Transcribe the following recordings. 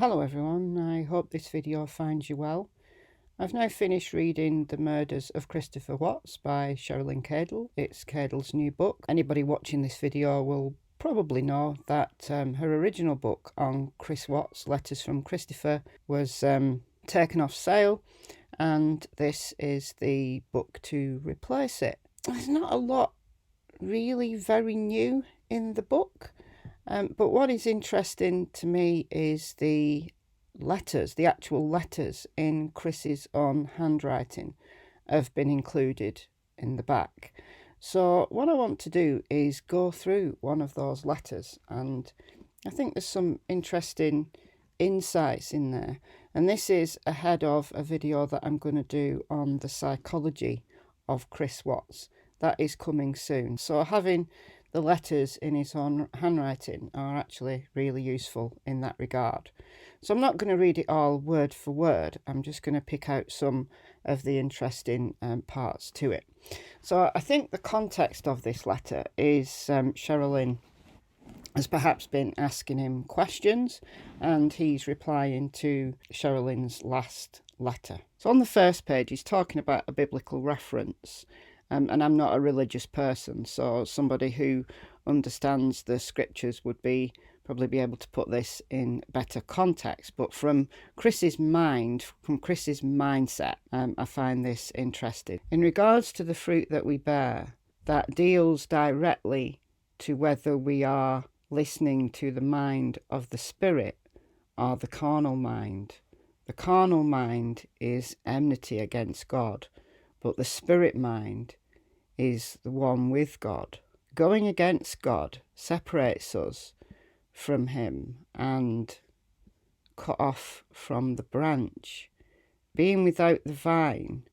Hello everyone, I hope this video finds you well. I've now finished reading The Murders of Christopher Watts by Cheryln Cadle. It's Cadle's new book. Anybody watching this video will probably know that her original book on Chris Watts, Letters from Christopher, was taken off sale, and this is the book to replace it. There's not a lot really very new in the book. But what is interesting to me is the letters, the actual letters in Chris's own handwriting have been included in the back. So what I want to do is go through one of those letters, and I think there's some interesting insights in there. And this is ahead of a video that I'm going to do on the psychology of Chris Watts. That is coming soon. So having the letters in his own handwriting are actually really useful in that regard. So I'm not going to read it all word for word. I'm just going to pick out some of the interesting parts to it. So I think the context of this letter is Cheryln has perhaps been asking him questions, and he's replying to Cheryln's last letter. So on the first page, he's talking about a biblical reference. And I'm not a religious person, so somebody who understands the scriptures would probably be able to put this in better context. But from Chris's mind, from Chris's mindset, I find this interesting. In regards to the fruit that we bear, that deals directly to whether we are listening to the mind of the Spirit or the carnal mind. The carnal mind is enmity against God, but the spirit mind is the one with God. Going against God separates us from him and cut off from the branch. Being without the vine,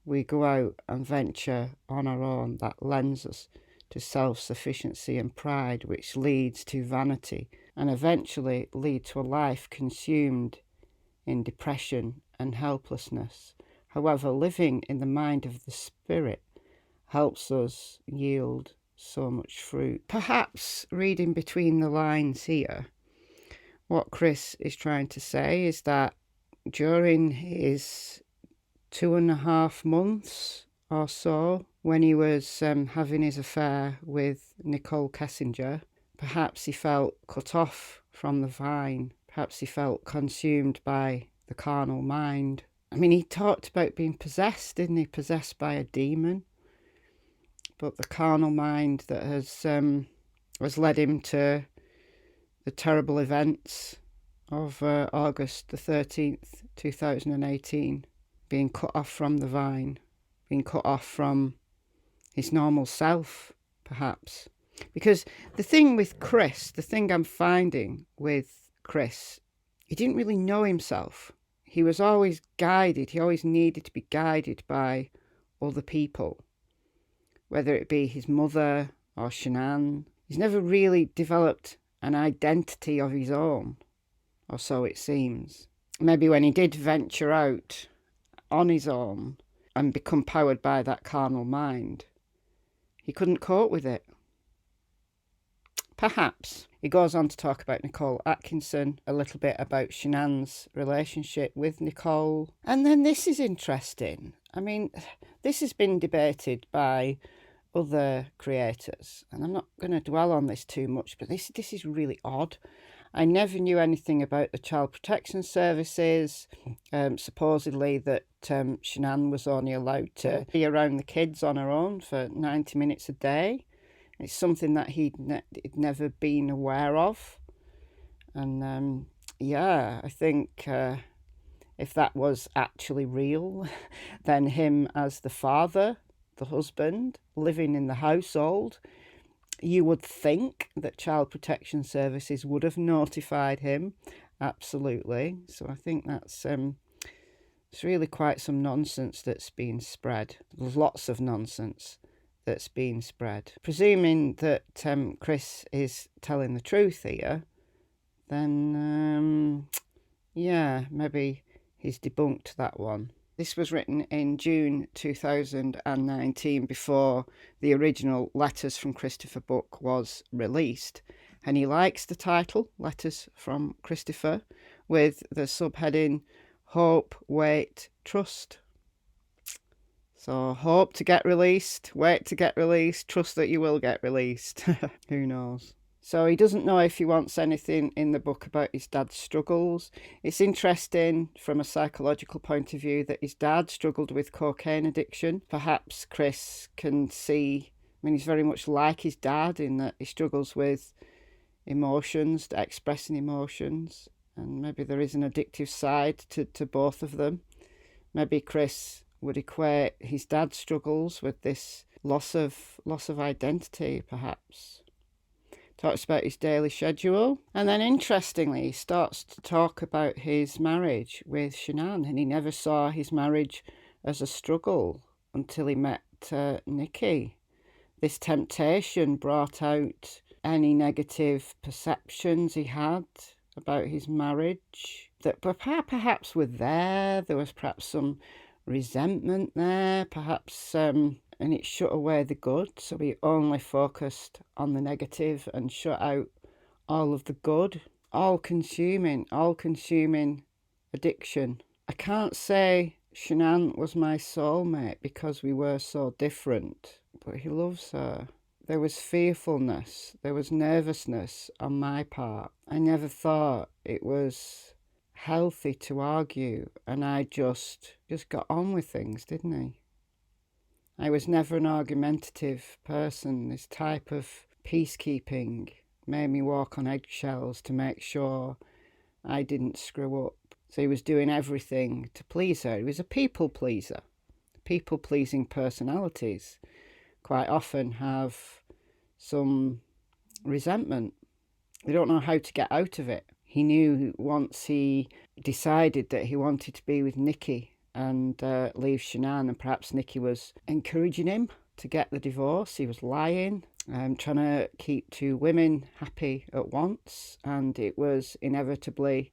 we go out and venture on our own. That lends us to self-sufficiency and pride, which leads to vanity and eventually lead to a life consumed in depression and helplessness. However, living in the mind of the Spirit helps us yield so much fruit. Perhaps reading between the lines here, what Chris is trying to say is that during his 2.5 months or so, when he was having his affair with Nicole Kessinger, perhaps he felt cut off from the vine. Perhaps he felt consumed by the carnal mind. I mean, he talked about being possessed, didn't he? Possessed by a demon. But the carnal mind that has led him to the terrible events of August the 13th, 2018, being cut off from the vine, being cut off from his normal self, perhaps. Because the thing with Chris, the thing I'm finding with Chris, he didn't really know himself. He was always guided. He always needed to be guided by other people, whether it be his mother or Shanann. He's never really developed an identity of his own, or so it seems. Maybe when he did venture out on his own and become powered by that carnal mind, he couldn't cope with it. Perhaps. He goes on to talk about Nicole Atkinson, a little bit about Shanann's relationship with Nicole. And then this is interesting. I mean, this has been debated by other creators, and I'm not going to dwell on this too much, but this is really odd. I never knew anything about the Child Protection Services. Supposedly that Shanann was only allowed to be around the kids on her own for 90 minutes a day. It's something that he'd never been aware of. And yeah, I think if that was actually real, then him as the father, the husband, living in the household, you would think that Child Protection Services would have notified him. Absolutely. So I think that's it's really quite some nonsense that's been spread. There's lots of nonsense that's being spread. Presuming that Chris is telling the truth here, then yeah, maybe he's debunked that one. This was written in June 2019, before the original Letters from Christopher book was released, and he likes the title, Letters from Christopher, with the subheading Hope, Wait, Trust. So hope to get released, wait to get released, trust that you will get released. Who knows? So he doesn't know if he wants anything in the book about his dad's struggles. It's interesting from a psychological point of view that his dad struggled with cocaine addiction. Perhaps Chris can see, I mean, he's very much like his dad in that he struggles with emotions, expressing emotions. And maybe there is an addictive side to both of them. Maybe Chris would equate his dad's struggles with this loss of identity, perhaps. Talks about his daily schedule. And then interestingly, he starts to talk about his marriage with Shanann, and he never saw his marriage as a struggle until he met Nikki. This temptation brought out any negative perceptions he had about his marriage that perhaps were there. There was perhaps some resentment there, perhaps, and it shut away the good. So he only focused on the negative and shut out all of the good. All-consuming addiction. I can't say Shanann was my soulmate because we were so different, but he loves her. There was fearfulness, there was nervousness on my part. I never thought it was healthy to argue, and I just got on with things, didn't I? I was never an argumentative person. This type of peacekeeping made me walk on eggshells to make sure I didn't screw up. So he was doing everything to please her. He was a people pleaser. People-pleasing personalities quite often have some resentment. They don't know how to get out of it. He knew once he decided that he wanted to be with Nikki and leave Shanann, and perhaps Nikki was encouraging him to get the divorce. He was lying, trying to keep two women happy at once, and it was inevitably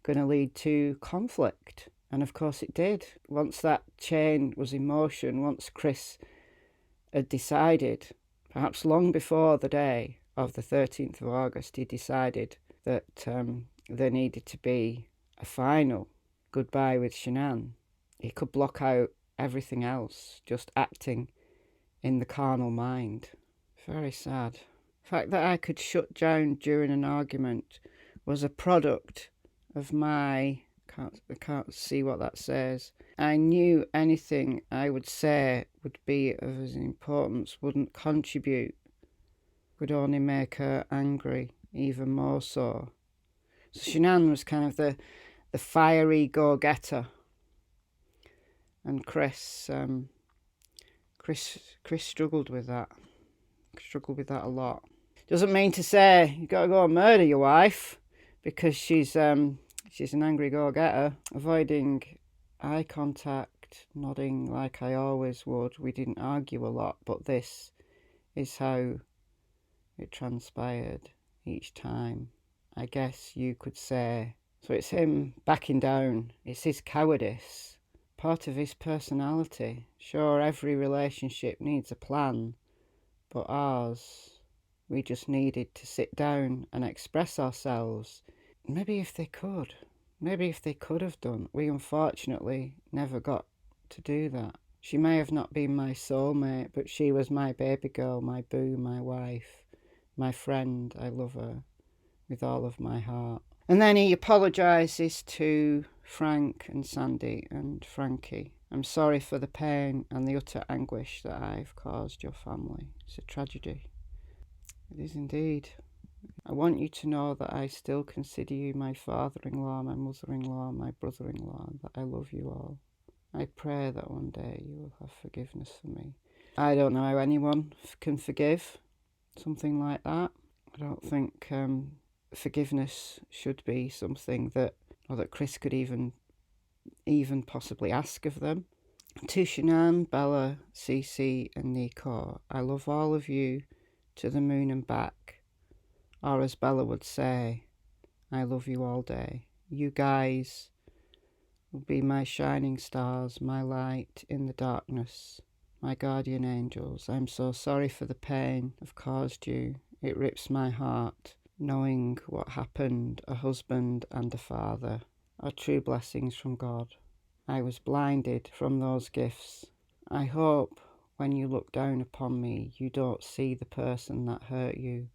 going to lead to conflict. And of course it did. Once that chain was in motion, once Chris had decided, perhaps long before the day of the 13th of August, he decided that there needed to be a final goodbye with Shanann. He could block out everything else, just acting in the carnal mind. Very sad. The fact that I could shut down during an argument was a product of my... I can't see what that says. I knew anything I would say would be of his importance, wouldn't contribute, would only make her angry, even more so. So Shanann was kind of the fiery go-getter. And Chris struggled with that. Struggled with that a lot. Doesn't mean to say you got to go and murder your wife because she's an angry go-getter. Avoiding eye contact, nodding like I always would. We didn't argue a lot, but this is how it transpired each time. I guess you could say. So it's him backing down. It's his cowardice. Part of his personality. Sure, every relationship needs a plan, but ours, we just needed to sit down and express ourselves. Maybe if they could have done. We unfortunately never got to do that. She may have not been my soulmate, but she was my baby girl, my boo, my wife, my friend. I love her with all of my heart. And then he apologises to Frank and Sandy and Frankie. I'm sorry for the pain and the utter anguish that I've caused your family. It's a tragedy. It is indeed. I want you to know that I still consider you my father-in-law, my mother-in-law, my brother-in-law, and that I love you all. I pray that one day you will have forgiveness for me. I don't know how anyone can forgive something like that. I don't think forgiveness should be something that Chris could even possibly ask of them. To Shanann, Bella, Cece and Nico, I love all of you to the moon and back. Or as Bella would say, I love you all day. You guys will be my shining stars, my light in the darkness, my guardian angels. I'm so sorry for the pain I've caused you. It rips my heart. knowing what happened, a husband and a father, are true blessings from God. I was blinded from those gifts. I hope when you look down upon me, you don't see the person that hurt you,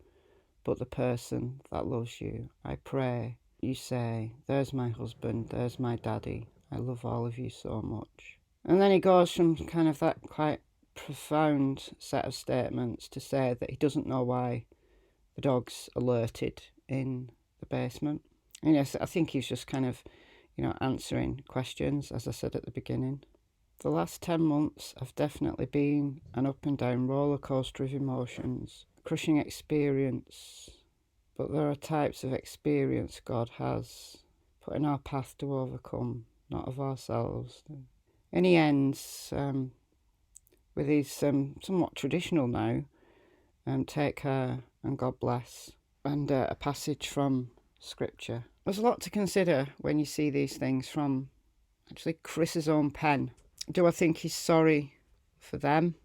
but the person that loves you. I pray you say, there's my husband, there's my daddy. I love all of you so much. And then he goes from kind of that quite profound set of statements to say that he doesn't know why the dog's alerted in the basement. And yes, I think he's just kind of, answering questions, as I said at the beginning. The last 10 months have definitely been an up and down roller coaster of emotions, crushing experience. But there are types of experience God has put in our path to overcome, not of ourselves. And he ends with his somewhat traditional now, take care and God bless, and a passage from Scripture. There's a lot to consider when you see these things from actually Chris's own pen. Do I think he's sorry for them,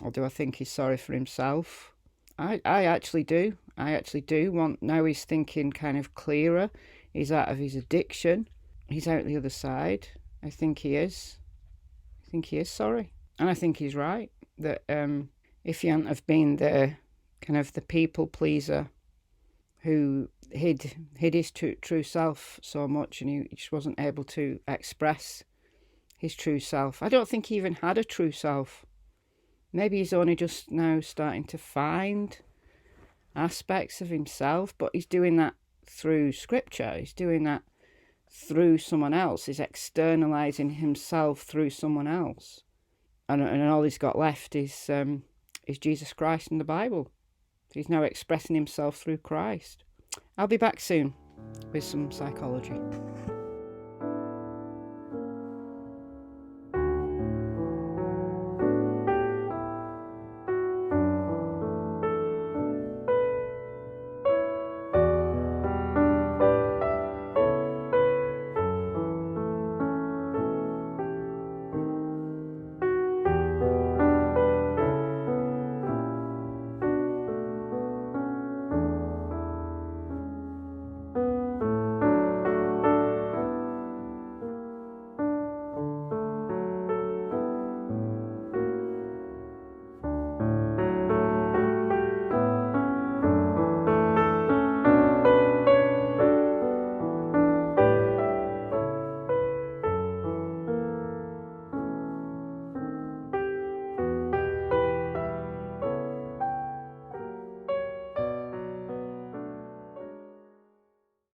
or do I think he's sorry for himself? I actually do. I actually do want, now he's thinking kind of clearer. He's out of his addiction. He's out the other side. I think he is. I think he is sorry. And I think he's right that if he hadn't have been the kind of the people pleaser who hid his true self so much, and he just wasn't able to express his true self. I don't think he even had a true self. Maybe he's only just now starting to find aspects of himself, but he's doing that through Scripture. He's doing that through someone else. He's externalizing himself through someone else. And all he's got left is Jesus Christ and the Bible. He's now expressing himself through Christ. I'll be back soon with some psychology.